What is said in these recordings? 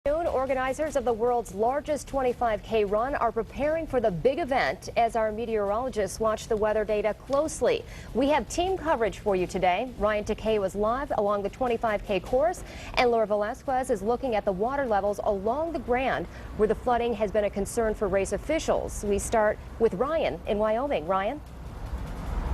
Organizers of the world's largest 25K run are preparing for the big event as our meteorologists watch the weather data closely. We have team coverage for you today. Ryan Takei was live along the 25K course, and Laura Velasquez is looking at the water levels along the Grand, where the flooding has been a concern for race officials. We start with Ryan in Wyoming. Ryan?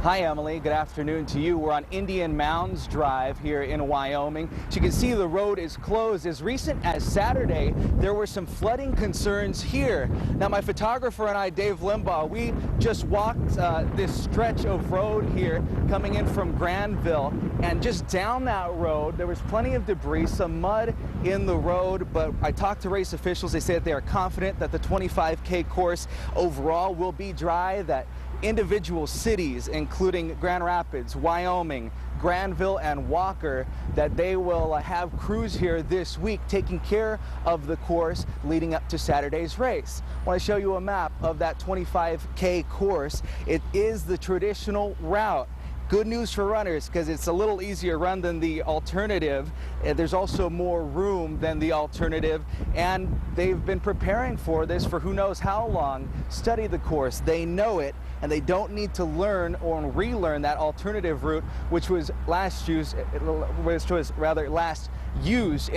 Hi, Emily. Good afternoon to you. We're on Indian Mounds Drive here in Wyoming. As you can see, the road is closed. As recent as Saturday, there were some flooding concerns here. Now, my photographer and I, Dave Limbaugh, we just walked this stretch of road here coming in from Granville, and just down that road, there was plenty of debris, some mud in the road, but I talked to race officials. They say that they are confident that the 25K course overall will be dry, that individual cities, including Grand Rapids, Wyoming, Granville, and Walker, that they will have crews here this week taking care of the course leading up to Saturday's race. I want to show you a map of that 25K course. It is the traditional route. Good news for runners because it's a little easier run than the alternative. There's also more room than the alternative, and they've been preparing for this for who knows how long. Study the course. They know it, and they don't need to learn or relearn that alternative route, which was last used in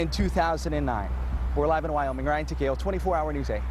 2009. We're live in Wyoming. Ryan Takei, 24-hour News 8.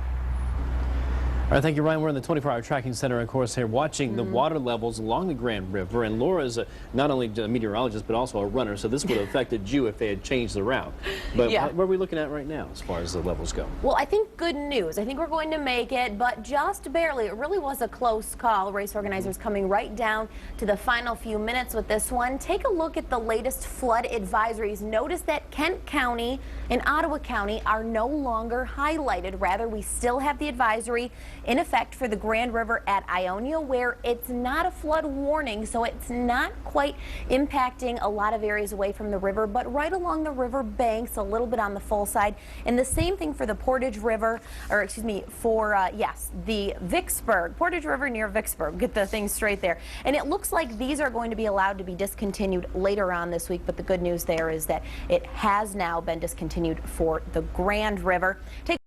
All right, thank you, Ryan. We're in the 24-hour tracking center, of course, here watching the water levels along the Grand River. And Laura's not only a meteorologist, but also a runner, so this would have affected you if they had changed the route. But yeah. What are we looking at right now as far as the levels go? Well, I think good news. I think we're going to make it, but just barely. It really was a close call. Race organizers coming right down to the final few minutes with this one. Take a look at the latest flood advisories. Notice that Kent County and Ottawa County are no longer highlighted. Rather, we still have the advisory in effect for the Grand River at Ionia, where it's not a flood warning, so it's not quite impacting a lot of areas away from the river, but right along the river banks, a little bit on the full side. And the same thing for the Portage River, or excuse me, for the Vicksburg, Portage River near Vicksburg. Get the thing straight there. And it looks like these are going to be allowed to be discontinued later on this week, but the good news there is that it has now been discontinued for the Grand River. Take